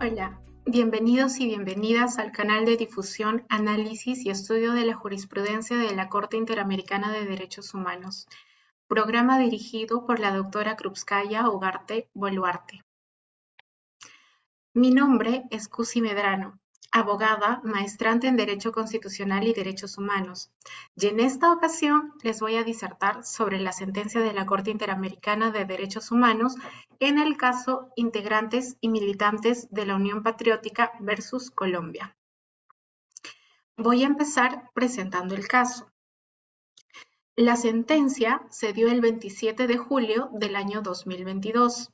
Hola, bienvenidos y bienvenidas al canal de difusión, análisis y estudio de la jurisprudencia de la Corte Interamericana de Derechos Humanos, programa dirigido por la doctora Krupskaya Ugarte Boluarte. Mi nombre es Cusi Medrano, abogada, maestrante en Derecho Constitucional y Derechos Humanos, y en esta ocasión les voy a disertar sobre la sentencia de la Corte Interamericana de Derechos Humanos en el caso Integrantes y Militantes de la Unión Patriótica versus Colombia. Voy a empezar presentando el caso. La sentencia se dio el 27 de julio del año 2022.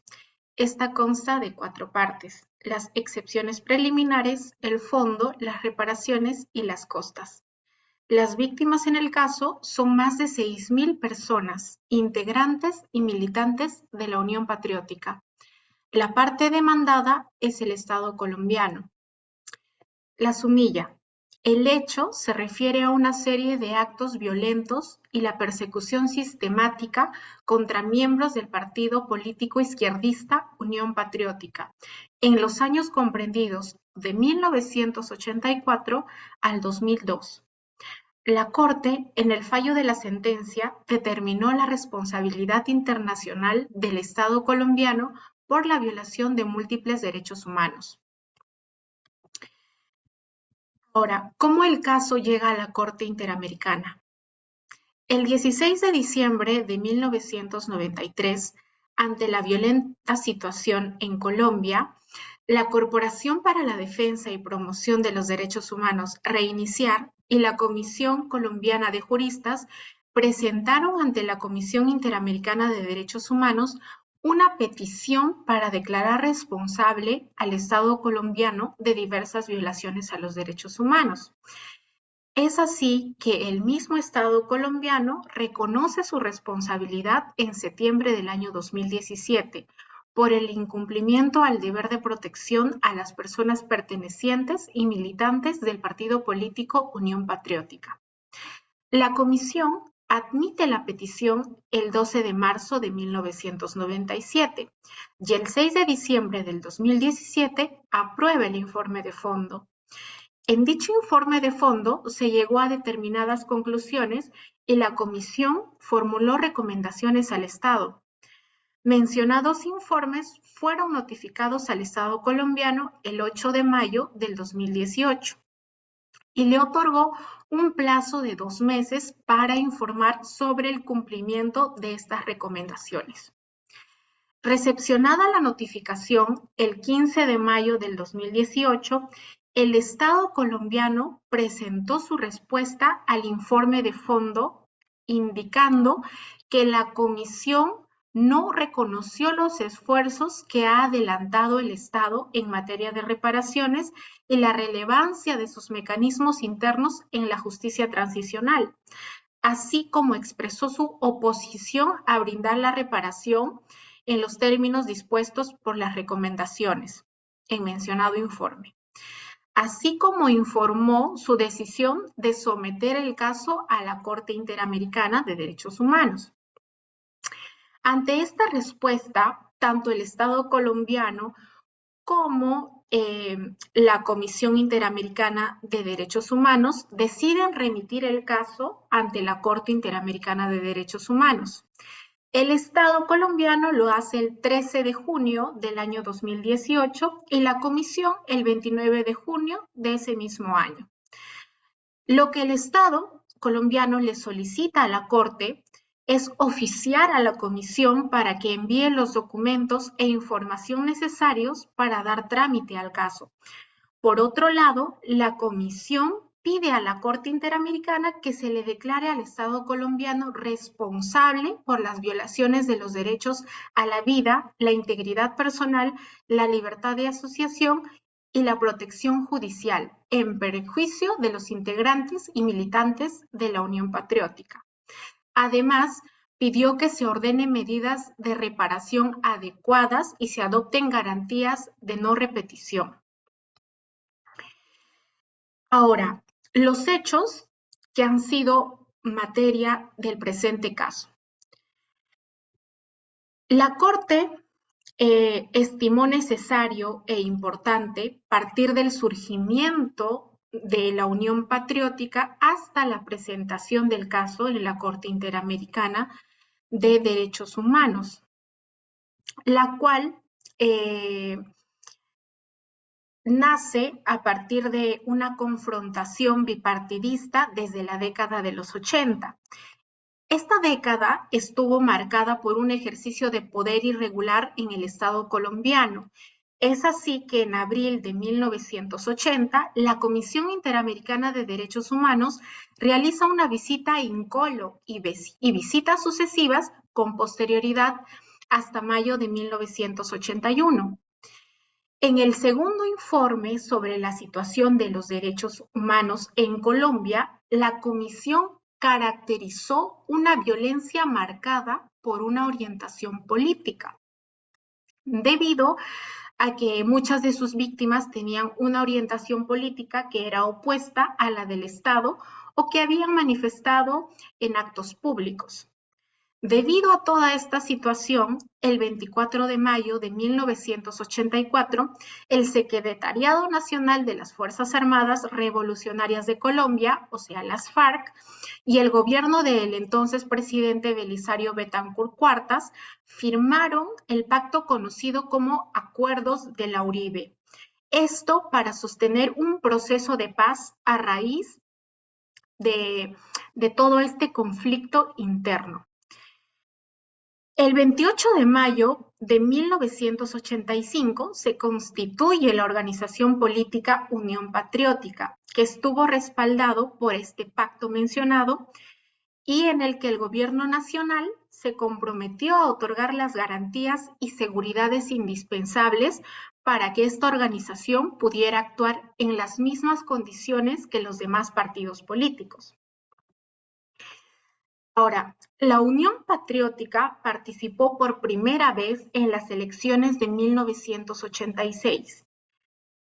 Esta consta de 4 partes: las excepciones preliminares, el fondo, las reparaciones y las costas. Las víctimas en el caso son más de 6.000 personas, integrantes y militantes de la Unión Patriótica. La parte demandada es el Estado colombiano. La sumilla. El hecho se refiere a una serie de actos violentos y la persecución sistemática contra miembros del partido político izquierdista Unión Patriótica en los años comprendidos de 1984 al 2002. La Corte, en el fallo de la sentencia, determinó la responsabilidad internacional del Estado colombiano por la violación de múltiples derechos humanos. Ahora, ¿cómo el caso llega a la Corte Interamericana? El 16 de diciembre de 1993, ante la violenta situación en Colombia, la Corporación para la Defensa y Promoción de los Derechos Humanos, Reiniciar, y la Comisión Colombiana de Juristas presentaron ante la Comisión Interamericana de Derechos Humanos una petición para declarar responsable al Estado colombiano de diversas violaciones a los derechos humanos. Es así que el mismo Estado colombiano reconoce su responsabilidad en septiembre del año 2017 por el incumplimiento al deber de protección a las personas pertenecientes y militantes del partido político Unión Patriótica. La Comisión admite la petición el 12 de marzo de 1997 y el 6 de diciembre del 2017 aprueba el informe de fondo. En dicho informe de fondo se llegó a determinadas conclusiones y la Comisión formuló recomendaciones al Estado. Mencionados informes fueron notificados al Estado colombiano el 8 de mayo del 2018 y le otorgó un plazo de 2 meses para informar sobre el cumplimiento de estas recomendaciones. Recepcionada la notificación el 15 de mayo del 2018, el Estado colombiano presentó su respuesta al informe de fondo, indicando que la Comisión no reconoció los esfuerzos que ha adelantado el Estado en materia de reparaciones y la relevancia de sus mecanismos internos en la justicia transicional, así como expresó su oposición a brindar la reparación en los términos dispuestos por las recomendaciones en mencionado informe, así como informó su decisión de someter el caso a la Corte Interamericana de Derechos Humanos. Ante esta respuesta, tanto el Estado colombiano como la Comisión Interamericana de Derechos Humanos deciden remitir el caso ante la Corte Interamericana de Derechos Humanos. El Estado colombiano lo hace el 13 de junio del año 2018 y la Comisión el 29 de junio de ese mismo año. Lo que el Estado colombiano le solicita a la Corte es oficiar a la Comisión para que envíe los documentos e información necesarios para dar trámite al caso. Por otro lado, la Comisión pide a la Corte Interamericana que se le declare al Estado colombiano responsable por las violaciones de los derechos a la vida, la integridad personal, la libertad de asociación y la protección judicial, en perjuicio de los integrantes y militantes de la Unión Patriótica. Además, pidió que se ordenen medidas de reparación adecuadas y se adopten garantías de no repetición. Ahora, los hechos que han sido materia del presente caso. La Corte estimó necesario e importante partir del surgimiento de la Unión Patriótica hasta la presentación del caso en la Corte Interamericana de Derechos Humanos, la cual nace a partir de una confrontación bipartidista desde la década de los 80. Esta década estuvo marcada por un ejercicio de poder irregular en el Estado colombiano. Es así que en abril de 1980, la Comisión Interamericana de Derechos Humanos realiza una visita incolo y visitas sucesivas con posterioridad hasta mayo de 1981. En el segundo informe sobre la situación de los derechos humanos en Colombia, la Comisión caracterizó una violencia marcada por una orientación política, debido a que muchas de sus víctimas tenían una orientación política que era opuesta a la del Estado o que habían manifestado en actos públicos. Debido a toda esta situación, el 24 de mayo de 1984, el Secretariado Nacional de las Fuerzas Armadas Revolucionarias de Colombia, o sea, las FARC, y el gobierno del entonces presidente Belisario Betancur Cuartas firmaron el pacto conocido como Acuerdos de la Uribe. Esto para sostener un proceso de paz a raíz de todo este conflicto interno. El 28 de mayo de 1985 se constituye la organización política Unión Patriótica, que estuvo respaldado por este pacto mencionado y en el que el gobierno nacional se comprometió a otorgar las garantías y seguridades indispensables para que esta organización pudiera actuar en las mismas condiciones que los demás partidos políticos. Ahora, la Unión Patriótica participó por primera vez en las elecciones de 1986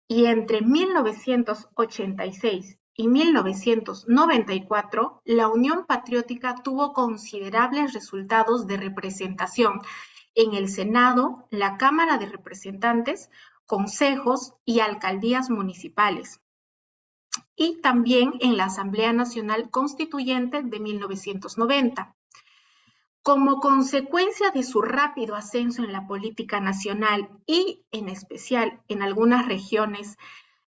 y entre 1986 y 1994, la Unión Patriótica tuvo considerables resultados de representación en el Senado, la Cámara de Representantes, consejos y alcaldías municipales, y también en la Asamblea Nacional Constituyente de 1990. Como consecuencia de su rápido ascenso en la política nacional y en especial en algunas regiones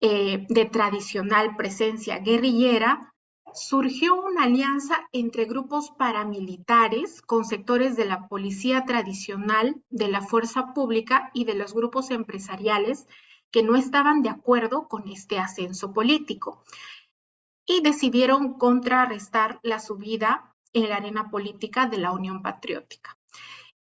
de tradicional presencia guerrillera, surgió una alianza entre grupos paramilitares con sectores de la policía tradicional, de la fuerza pública y de los grupos empresariales que no estaban de acuerdo con este ascenso político y decidieron contrarrestar la subida en la arena política de la Unión Patriótica.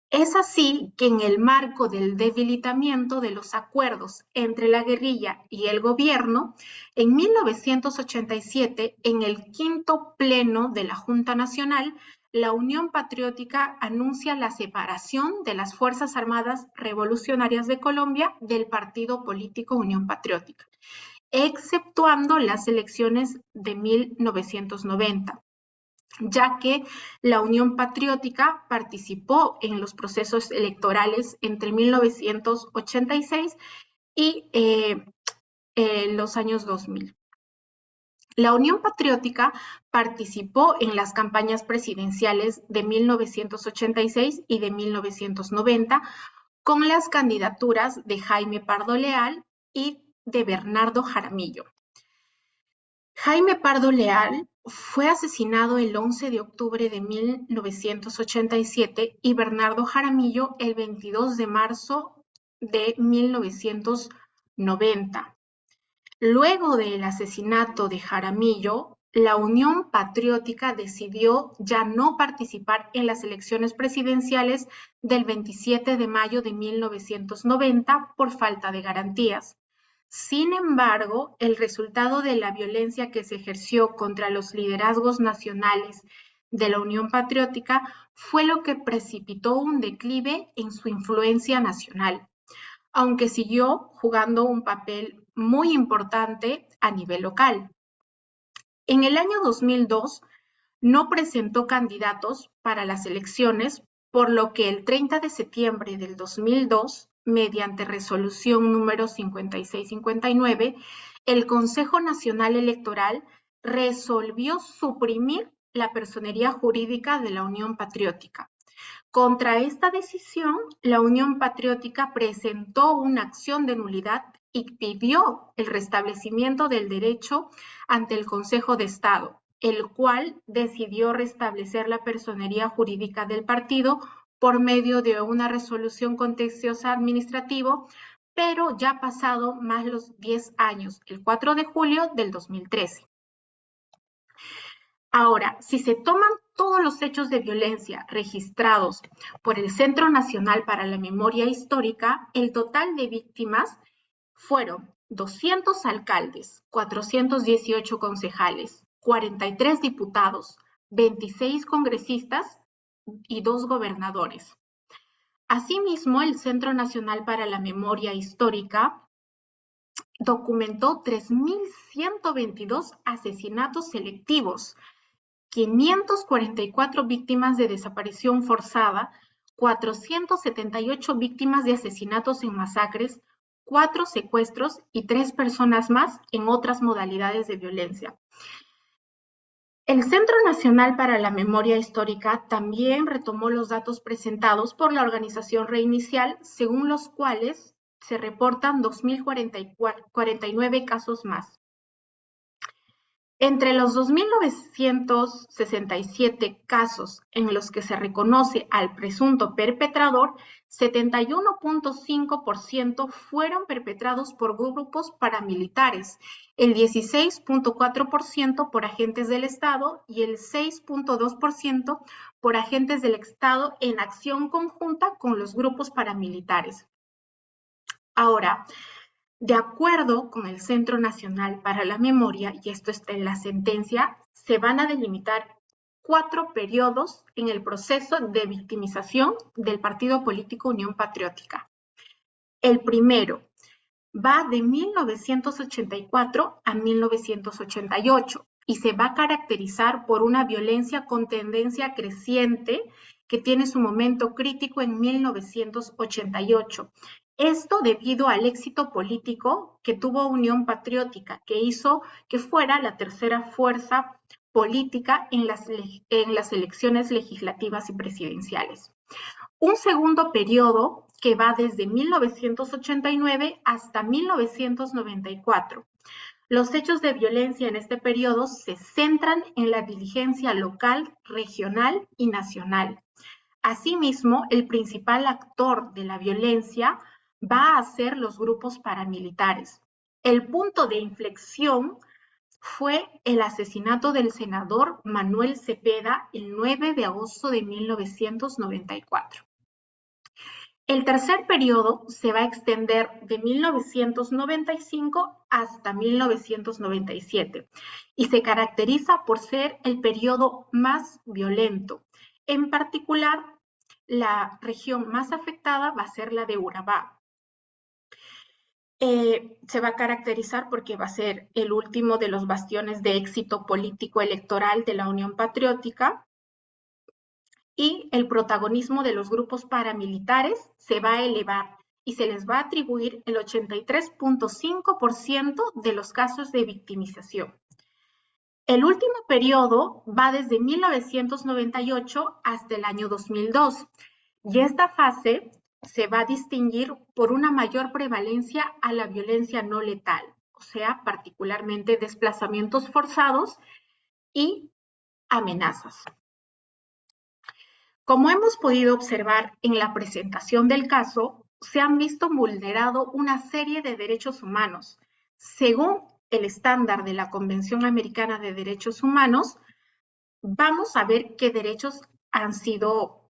Es así que en el marco del debilitamiento de los acuerdos entre la guerrilla y el gobierno, en 1987, en el quinto pleno de la Junta Nacional, la Unión Patriótica anuncia la separación de las Fuerzas Armadas Revolucionarias de Colombia del partido político Unión Patriótica, exceptuando las elecciones de 1990. Ya que la Unión Patriótica participó en los procesos electorales entre 1986 y los años 2000. La Unión Patriótica participó en las campañas presidenciales de 1986 y de 1990 con las candidaturas de Jaime Pardo Leal y de Bernardo Jaramillo. Jaime Pardo Leal fue asesinado el 11 de octubre de 1987 y Bernardo Jaramillo el 22 de marzo de 1990. Luego del asesinato de Jaramillo, la Unión Patriótica decidió ya no participar en las elecciones presidenciales del 27 de mayo de 1990 por falta de garantías. Sin embargo, el resultado de la violencia que se ejerció contra los liderazgos nacionales de la Unión Patriótica fue lo que precipitó un declive en su influencia nacional, aunque siguió jugando un papel muy importante a nivel local. En el año 2002 no presentó candidatos para las elecciones por lo que el 30 de septiembre del 2002, mediante resolución número 5659, el Consejo Nacional Electoral resolvió suprimir la personería jurídica de la Unión Patriótica. Contra esta decisión, la Unión Patriótica presentó una acción de nulidad y pidió el restablecimiento del derecho ante el Consejo de Estado, el cual decidió restablecer la personería jurídica del partido por medio de una resolución contenciosa administrativo, pero ya pasado más los 10 años, el 4 de julio del 2013. Ahora, si se toman todos los hechos de violencia registrados por el Centro Nacional para la Memoria Histórica, el total de víctimas fueron 200 alcaldes, 418 concejales, 43 diputados, 26 congresistas y 2 gobernadores. Asimismo, el Centro Nacional para la Memoria Histórica documentó 3.122 asesinatos selectivos, 544 víctimas de desaparición forzada, 478 víctimas de asesinatos en masacres, 4 secuestros y 3 personas más en otras modalidades de violencia. El Centro Nacional para la Memoria Histórica también retomó los datos presentados por la organización Reinicial, según los cuales se reportan 2.049 casos más. Entre los 2.967 casos en los que se reconoce al presunto perpetrador, 71.5% fueron perpetrados por grupos paramilitares, el 16.4% por agentes del Estado y el 6.2% por agentes del Estado en acción conjunta con los grupos paramilitares. Ahora, de acuerdo con el Centro Nacional para la Memoria, y esto está en la sentencia, se van a delimitar 4 periodos en el proceso de victimización del partido político Unión Patriótica. El primero va de 1984 a 1988 y se va a caracterizar por una violencia con tendencia creciente que tiene su momento crítico en 1988. Esto debido al éxito político que tuvo Unión Patriótica, que hizo que fuera la tercera fuerza política en las elecciones legislativas y presidenciales. Un segundo periodo que va desde 1989 hasta 1994. Los hechos de violencia en este periodo se centran en la diligencia local, regional y nacional. Asimismo, el principal actor de la violencia va a ser los grupos paramilitares. El punto de inflexión fue el asesinato del senador Manuel Cepeda el 9 de agosto de 1994. El tercer periodo se va a extender de 1995 hasta 1997 y se caracteriza por ser el periodo más violento. En particular, la región más afectada va a ser la de Urabá. Se va a caracterizar porque va a ser el último de los bastiones de éxito político electoral de la Unión Patriótica y el protagonismo de los grupos paramilitares se va a elevar y se les va a atribuir el 83.5% de los casos de victimización. El último periodo va desde 1998 hasta el año 2002 y esta fase se va a distinguir por una mayor prevalencia a la violencia no letal, o sea, particularmente desplazamientos forzados y amenazas. Como hemos podido observar en la presentación del caso, se han visto vulnerado una serie de derechos humanos. Según el estándar de la Convención Americana de Derechos Humanos, vamos a ver qué derechos han sido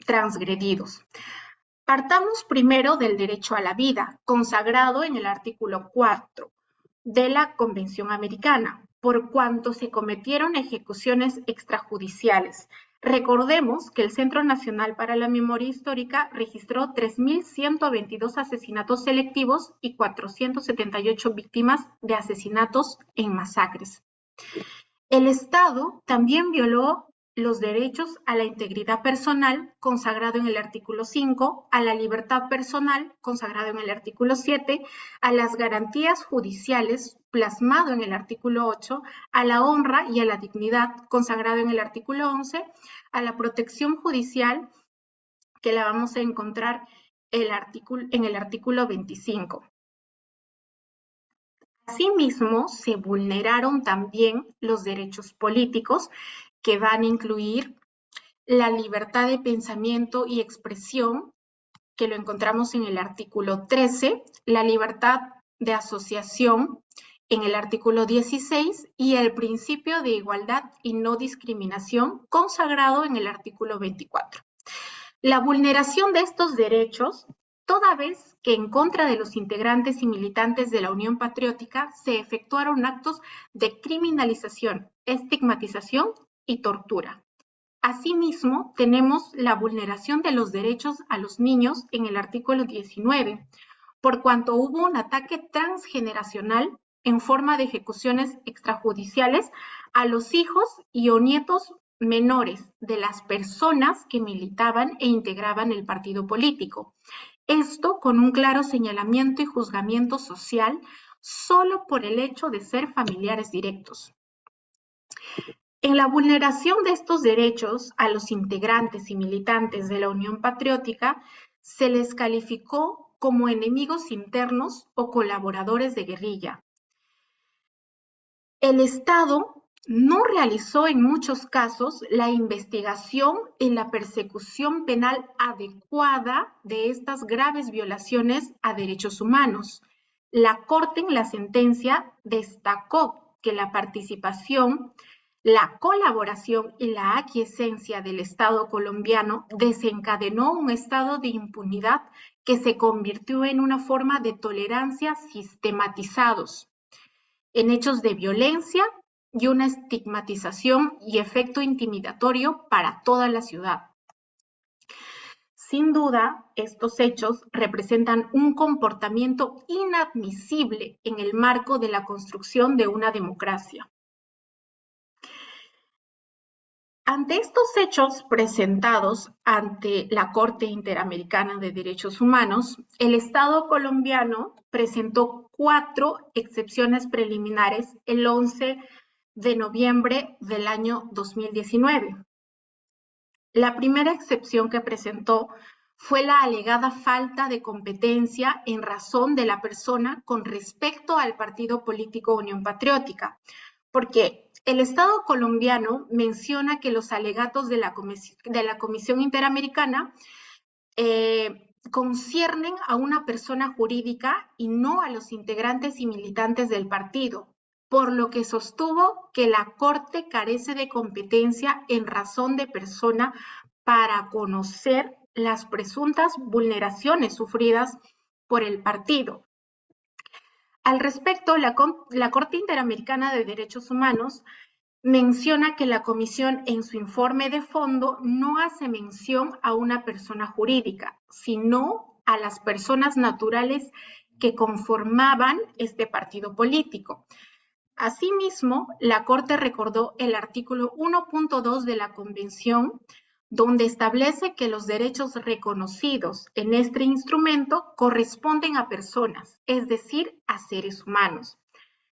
transgredidos. Partamos primero del derecho a la vida, consagrado en el artículo 4 de la Convención Americana, por cuanto se cometieron ejecuciones extrajudiciales. Recordemos que el Centro Nacional para la Memoria Histórica registró 3.122 asesinatos selectivos y 478 víctimas de asesinatos en masacres. El Estado también violó los derechos a la integridad personal, consagrado en el artículo 5, a la libertad personal, consagrado en el artículo 7, a las garantías judiciales, plasmado en el artículo 8, a la honra y a la dignidad, consagrado en el artículo 11, a la protección judicial, que la vamos a encontrar en el artículo 25. Asimismo, se vulneraron también los derechos políticos, que van a incluir la libertad de pensamiento y expresión, que lo encontramos en el artículo 13, la libertad de asociación en el artículo 16 y el principio de igualdad y no discriminación, consagrado en el artículo 24. La vulneración de estos derechos, toda vez que en contra de los integrantes y militantes de la Unión Patriótica se efectuaron actos de criminalización, estigmatización y tortura. Asimismo, tenemos la vulneración de los derechos a los niños en el artículo 19, por cuanto hubo un ataque transgeneracional en forma de ejecuciones extrajudiciales a los hijos y o nietos menores de las personas que militaban e integraban el partido político. Esto con un claro señalamiento y juzgamiento social solo por el hecho de ser familiares directos. En la vulneración de estos derechos a los integrantes y militantes de la Unión Patriótica se les calificó como enemigos internos o colaboradores de guerrilla. El Estado no realizó en muchos casos la investigación y la persecución penal adecuada de estas graves violaciones a derechos humanos. La Corte en la sentencia destacó que la participación, la colaboración y la aquiescencia del Estado colombiano desencadenó un estado de impunidad que se convirtió en una forma de tolerancia sistematizados en hechos de violencia y una estigmatización y efecto intimidatorio para toda la ciudad. Sin duda, estos hechos representan un comportamiento inadmisible en el marco de la construcción de una democracia. Ante estos hechos presentados ante la Corte Interamericana de Derechos Humanos, el Estado colombiano presentó 4 excepciones preliminares el 11 de noviembre del año 2019. La primera excepción que presentó fue la alegada falta de competencia en razón de la persona con respecto al partido político Unión Patriótica, porque el Estado colombiano menciona que los alegatos de la Comisión Interamericana conciernen a una persona jurídica y no a los integrantes y militantes del partido, por lo que sostuvo que la Corte carece de competencia en razón de persona para conocer las presuntas vulneraciones sufridas por el partido. Al respecto, la Corte Interamericana de Derechos Humanos menciona que la Comisión en su informe de fondo no hace mención a una persona jurídica, sino a las personas naturales que conformaban este partido político. Asimismo, la Corte recordó el artículo 1.2 de la Convención, donde establece que los derechos reconocidos en este instrumento corresponden a personas, es decir, a seres humanos.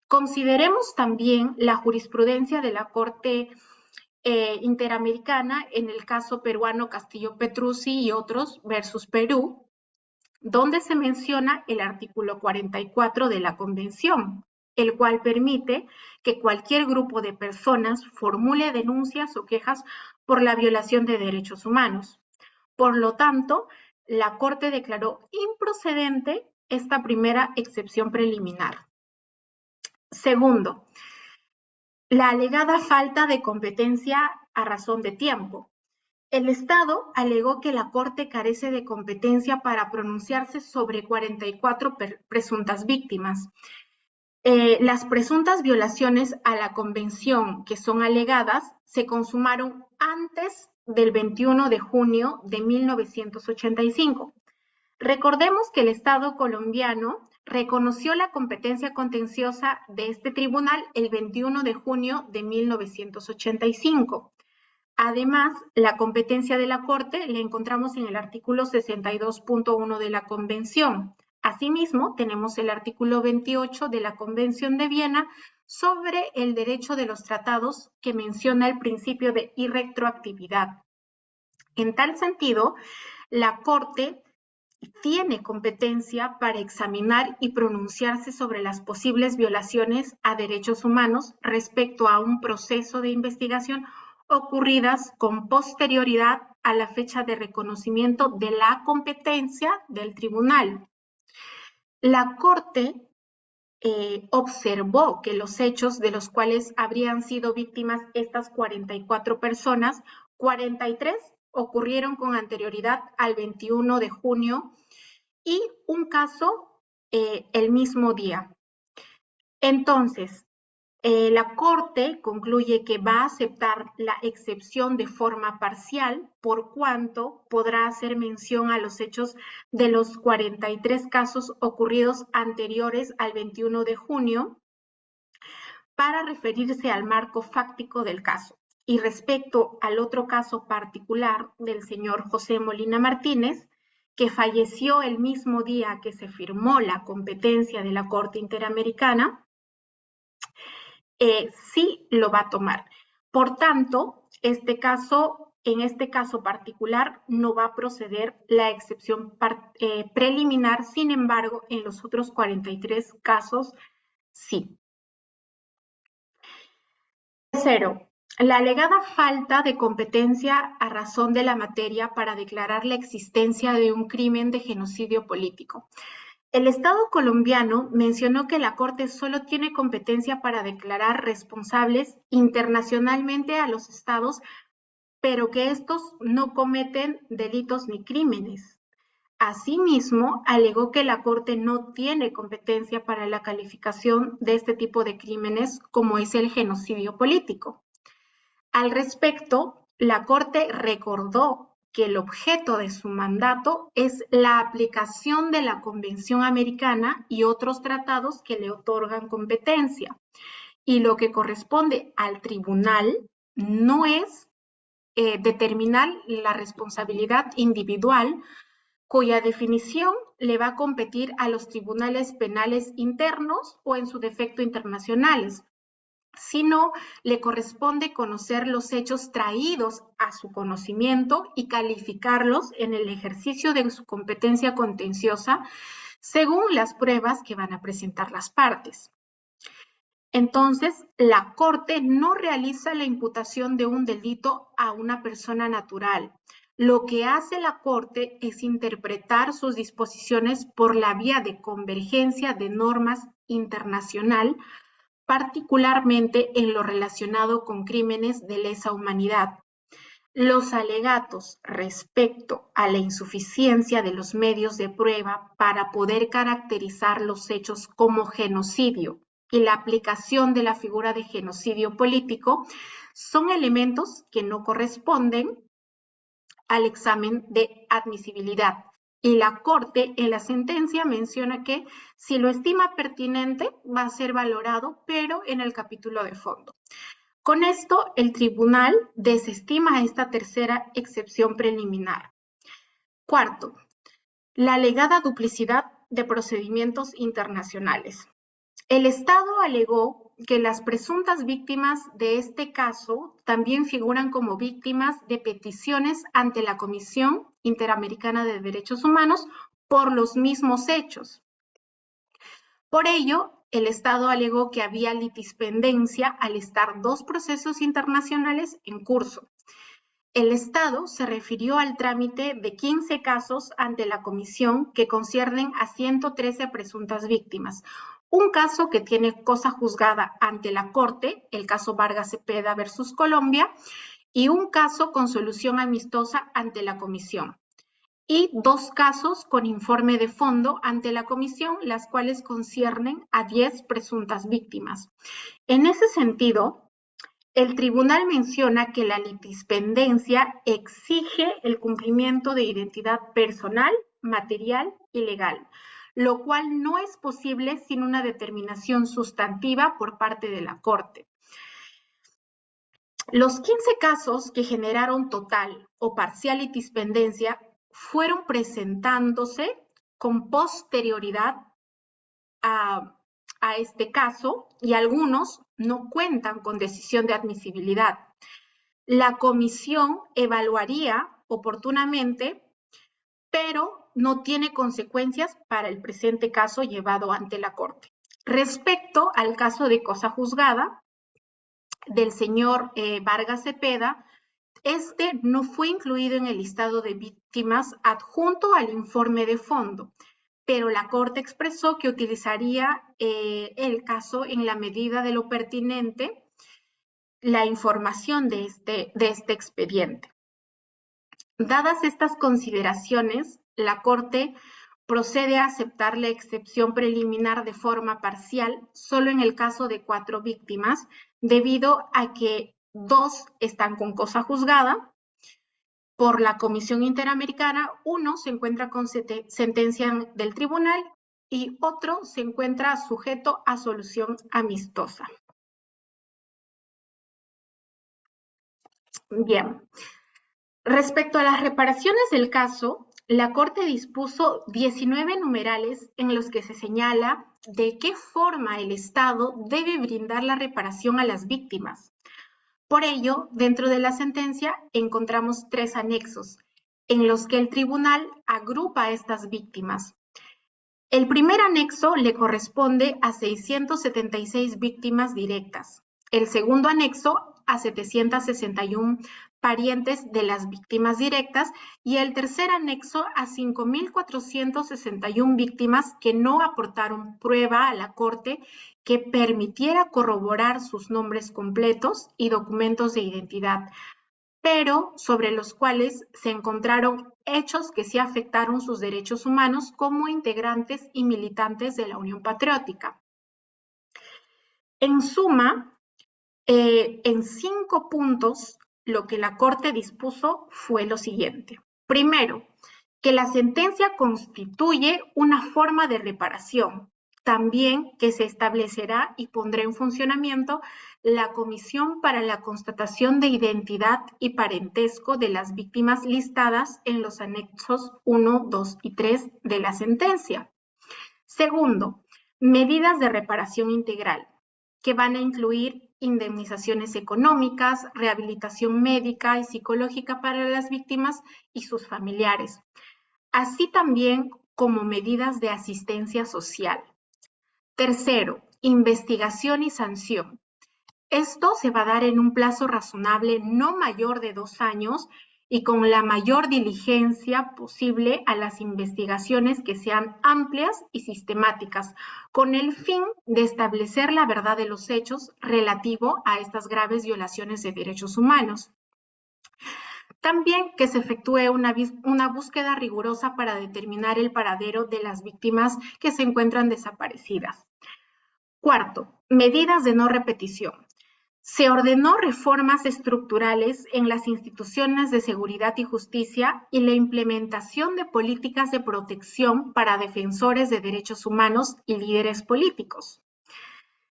Consideremos también la jurisprudencia de la Corte Interamericana en el caso peruano Castillo-Petrucci y otros versus Perú, donde se menciona el artículo 44 de la Convención, el cual permite que cualquier grupo de personas formule denuncias o quejas por la violación de derechos humanos. Por lo tanto, la Corte declaró improcedente esta primera excepción preliminar. Segundo, la alegada falta de competencia a razón de tiempo. El Estado alegó que la Corte carece de competencia para pronunciarse sobre 44 presuntas víctimas. Las presuntas violaciones a la Convención que son alegadas se consumaron antes del 21 de junio de 1985. Recordemos que el Estado colombiano reconoció la competencia contenciosa de este tribunal el 21 de junio de 1985. Además, la competencia de la Corte la encontramos en el artículo 62.1 de la Convención. Asimismo, tenemos el artículo 28 de la Convención de Viena sobre el derecho de los tratados, que menciona el principio de irretroactividad. En tal sentido, la Corte tiene competencia para examinar y pronunciarse sobre las posibles violaciones a derechos humanos respecto a un proceso de investigación ocurridas con posterioridad a la fecha de reconocimiento de la competencia del tribunal. La Corte observó que los hechos de los cuales habrían sido víctimas estas 44 personas, 43 ocurrieron con anterioridad al 21 de junio y un caso el mismo día. Entonces, la Corte concluye que va a aceptar la excepción de forma parcial, por cuanto podrá hacer mención a los hechos de los 43 casos ocurridos anteriores al 21 de junio para referirse al marco fáctico del caso. Y respecto al otro caso particular del señor José Molina Martínez, que falleció el mismo día que se firmó la competencia de la Corte Interamericana, sí lo va a tomar. Por tanto, en este caso particular no va a proceder la excepción preliminar, sin embargo, en los otros 43 casos sí. Tercero, la alegada falta de competencia a razón de la materia para declarar la existencia de un crimen de genocidio político. El Estado colombiano mencionó que la Corte solo tiene competencia para declarar responsables internacionalmente a los estados, pero que estos no cometen delitos ni crímenes. Asimismo, alegó que la Corte no tiene competencia para la calificación de este tipo de crímenes, como es el genocidio político. Al respecto, la Corte recordó que el objeto de su mandato es la aplicación de la Convención Americana y otros tratados que le otorgan competencia. Y lo que corresponde al tribunal no es determinar la responsabilidad individual, cuya definición le va a competir a los tribunales penales internos o en su defecto internacionales, sino le corresponde conocer los hechos traídos a su conocimiento y calificarlos en el ejercicio de su competencia contenciosa según las pruebas que van a presentar las partes. Entonces, la Corte no realiza la imputación de un delito a una persona natural. Lo que hace la Corte es interpretar sus disposiciones por la vía de convergencia de normas internacional, particularmente en lo relacionado con crímenes de lesa humanidad. Los alegatos respecto a la insuficiencia de los medios de prueba para poder caracterizar los hechos como genocidio y la aplicación de la figura de genocidio político son elementos que no corresponden al examen de admisibilidad. Y la Corte en la sentencia menciona que si lo estima pertinente va a ser valorado, pero en el capítulo de fondo. Con esto, el tribunal desestima esta tercera excepción preliminar. Cuarto, la alegada duplicidad de procedimientos internacionales. El Estado alegó que las presuntas víctimas de este caso también figuran como víctimas de peticiones ante la Comisión Interamericana de Derechos Humanos por los mismos hechos. Por ello, el Estado alegó que había litispendencia al estar dos procesos internacionales en curso. El Estado se refirió al trámite de 15 casos ante la Comisión que conciernen a 113 presuntas víctimas. Un caso que tiene cosa juzgada ante la Corte, el caso Vargas Cepeda versus Colombia, y un caso con solución amistosa ante la Comisión. Y dos casos con informe de fondo ante la Comisión, las cuales conciernen a 10 presuntas víctimas. En ese sentido, el tribunal menciona que la litispendencia exige el cumplimiento de identidad personal, material y legal, lo cual no es posible sin una determinación sustantiva por parte de la Corte. Los 15 casos que generaron total o parcial litispendencia fueron presentándose con posterioridad a, a este caso y algunos no cuentan con decisión de admisibilidad. La comisión evaluaría oportunamente, pero no tiene consecuencias para el presente caso llevado ante la Corte. Respecto al caso de cosa juzgada del señor Vargas Cepeda, este no fue incluido en el listado de víctimas adjunto al informe de fondo, pero la Corte expresó que utilizaría el caso en la medida de lo pertinente la información de este expediente. Dadas estas consideraciones, la Corte procede a aceptar la excepción preliminar de forma parcial solo en el caso de 4 víctimas, debido a que 2 están con cosa juzgada por la Comisión Interamericana, 1 se encuentra con sentencia del tribunal y otro se encuentra sujeto a solución amistosa. Bien. Respecto a las reparaciones del caso, la Corte dispuso 19 numerales en los que se señala de qué forma el Estado debe brindar la reparación a las víctimas. Por ello, dentro de la sentencia encontramos 3 anexos en los que el tribunal agrupa a estas víctimas. El primer anexo le corresponde a 676 víctimas directas. El segundo anexo a 761 parientes de las víctimas directas y el tercer anexo a 5.461 víctimas que no aportaron prueba a la Corte que permitiera corroborar sus nombres completos y documentos de identidad, pero sobre los cuales se encontraron hechos que sí afectaron sus derechos humanos como integrantes y militantes de la Unión Patriótica. En suma, en 5 puntos, lo que la Corte dispuso fue lo siguiente. Primero, que la sentencia constituye una forma de reparación. También que se establecerá y pondrá en funcionamiento la Comisión para la Constatación de Identidad y Parentesco de las víctimas listadas en los anexos 1, 2 y 3 de la sentencia. Segundo, medidas de reparación integral, que van a incluir indemnizaciones económicas, rehabilitación médica y psicológica para las víctimas y sus familiares, así también como medidas de asistencia social. Tercero, investigación y sanción. Esto se va a dar en un plazo razonable no mayor de 2 años y con la mayor diligencia posible a las investigaciones que sean amplias y sistemáticas, con el fin de establecer la verdad de los hechos relativo a estas graves violaciones de derechos humanos. También que se efectúe una búsqueda rigurosa para determinar el paradero de las víctimas que se encuentran desaparecidas. Cuarto, medidas de no repetición. Se ordenó reformas estructurales en las instituciones de seguridad y justicia y la implementación de políticas de protección para defensores de derechos humanos y líderes políticos.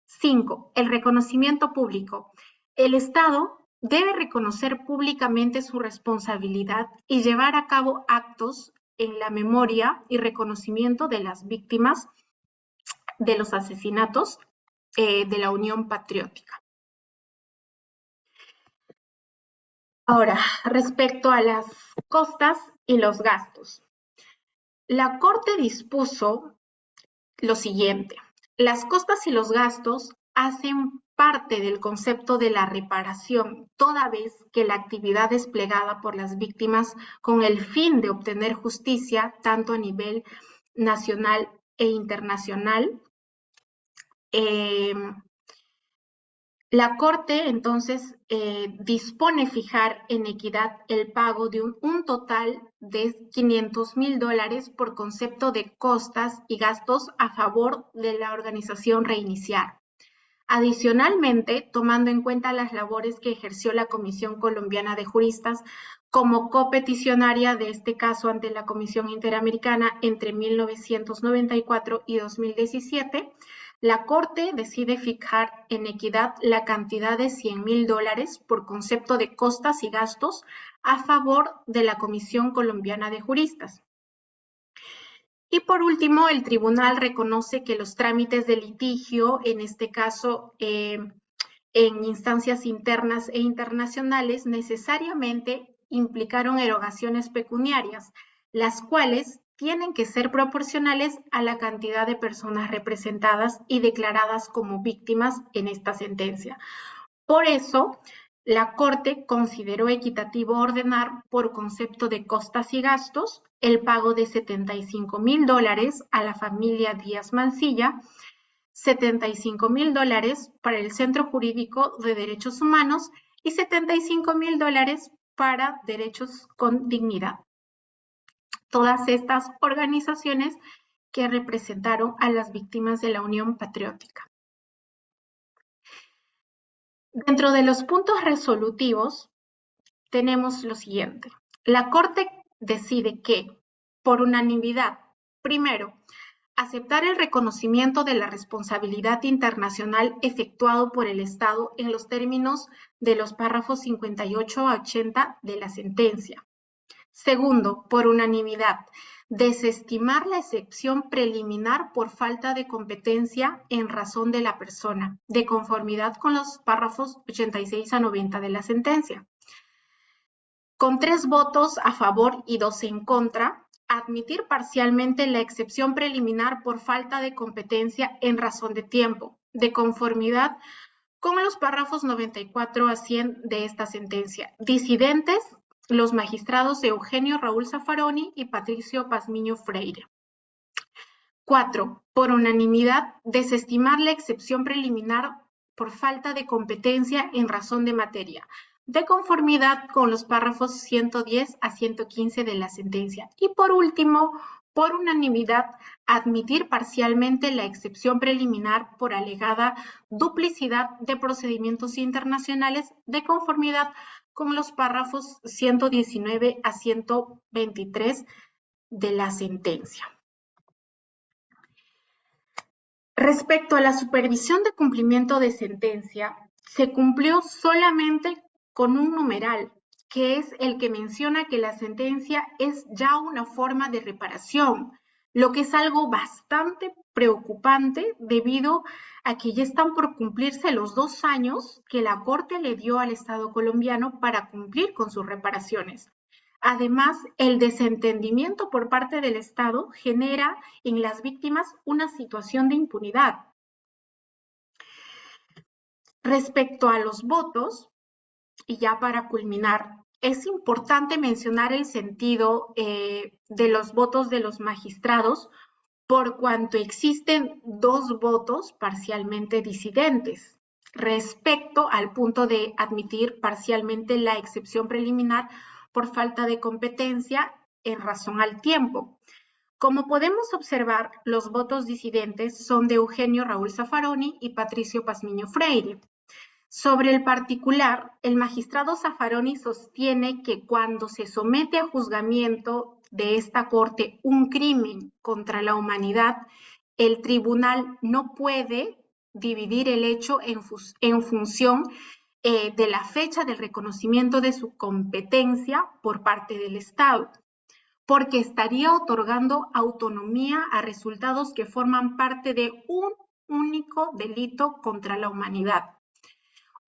5. El reconocimiento público. El Estado debe reconocer públicamente su responsabilidad y llevar a cabo actos en la memoria y reconocimiento de las víctimas de los asesinatos de la Unión Patriótica. Ahora, respecto a las costas y los gastos. La Corte dispuso lo siguiente. Las costas y los gastos hacen parte del concepto de la reparación, toda vez que la actividad desplegada por las víctimas con el fin de obtener justicia, tanto a nivel nacional e internacional, la Corte entonces dispone fijar en equidad el pago de un total de $500,000 por concepto de costas y gastos a favor de la organización Reiniciar. Adicionalmente, tomando en cuenta las labores que ejerció la Comisión Colombiana de Juristas como copeticionaria de este caso ante la Comisión Interamericana entre 1994 y 2017, La Corte decide fijar en equidad la cantidad de $100,000 por concepto de costas y gastos a favor de la Comisión Colombiana de Juristas. Y por último, el tribunal reconoce que los trámites de litigio, en este caso en instancias internas e internacionales, necesariamente implicaron erogaciones pecuniarias, las cuales tienen que ser proporcionales a la cantidad de personas representadas y declaradas como víctimas en esta sentencia. Por eso, la Corte consideró equitativo ordenar, por concepto de costas y gastos, el pago de $75,000 a la familia Díaz Mancilla, $75,000 para el Centro Jurídico de Derechos Humanos y $75,000 para Derechos con Dignidad. Todas estas organizaciones que representaron a las víctimas de la Unión Patriótica. Dentro de los puntos resolutivos tenemos lo siguiente. La Corte decide que, por unanimidad, primero, aceptar el reconocimiento de la responsabilidad internacional efectuado por el Estado en los términos de los párrafos 58 a 80 de la sentencia. Segundo, por unanimidad, desestimar la excepción preliminar por falta de competencia en razón de la persona, de conformidad con los párrafos 86 a 90 de la sentencia. Con 3 votos a favor y 2 en contra, admitir parcialmente la excepción preliminar por falta de competencia en razón de tiempo, de conformidad con los párrafos 94 a 100 de esta sentencia. Disidentes, los magistrados Eugenio Raúl Zaffaroni y Patricio Pazmiño Freire. 4. Por unanimidad, desestimar la excepción preliminar por falta de competencia en razón de materia, de conformidad con los párrafos 110 a 115 de la sentencia. Y por último, por unanimidad, admitir parcialmente la excepción preliminar por alegada duplicidad de procedimientos internacionales de conformidad con los párrafos 119 a 123 de la sentencia. Respecto a la supervisión de cumplimiento de sentencia, se cumplió solamente con un numeral, que es el que menciona que la sentencia es ya una forma de reparación, lo que es algo bastante preocupante debido a que ya están por cumplirse los 2 años que la Corte le dio al Estado colombiano para cumplir con sus reparaciones. Además, el desentendimiento por parte del Estado genera en las víctimas una situación de impunidad. Respecto a los votos, y ya para culminar, es importante mencionar el sentido de los votos de los magistrados, por cuanto existen 2 votos parcialmente disidentes respecto al punto de admitir parcialmente la excepción preliminar por falta de competencia en razón al tiempo. Como podemos observar, los votos disidentes son de Eugenio Raúl Zaffaroni y Patricio Pazmiño Freire. Sobre el particular, el magistrado Zaffaroni sostiene que cuando se somete a juzgamiento de esta Corte un crimen contra la humanidad, el tribunal no puede dividir el hecho en función de la fecha del reconocimiento de su competencia por parte del Estado, porque estaría otorgando autonomía a resultados que forman parte de un único delito contra la humanidad.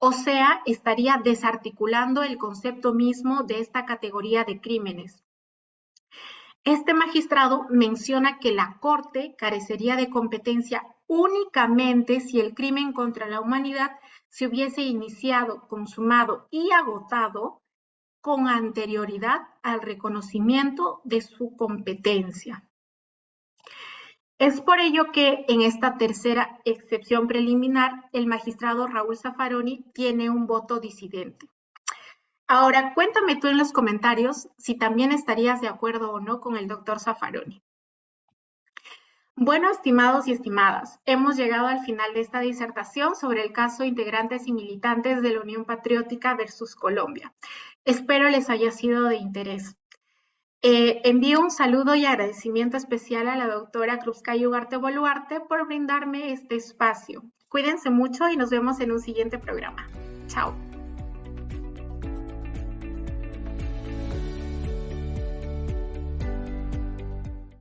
O sea, estaría desarticulando el concepto mismo de esta categoría de crímenes. Este magistrado menciona que la Corte carecería de competencia únicamente si el crimen contra la humanidad se hubiese iniciado, consumado y agotado con anterioridad al reconocimiento de su competencia. Es por ello que en esta tercera excepción preliminar, el magistrado Raúl Zaffaroni tiene un voto disidente. Ahora, cuéntame tú en los comentarios si también estarías de acuerdo o no con el doctor Zaffaroni. Bueno, estimados y estimadas, hemos llegado al final de esta disertación sobre el caso Integrantes y Militantes de la Unión Patriótica versus Colombia. Espero les haya sido de interés. Envío un saludo y agradecimiento especial a la doctora Cruzcay Ugarte Boluarte por brindarme este espacio. Cuídense mucho y nos vemos en un siguiente programa. Chao.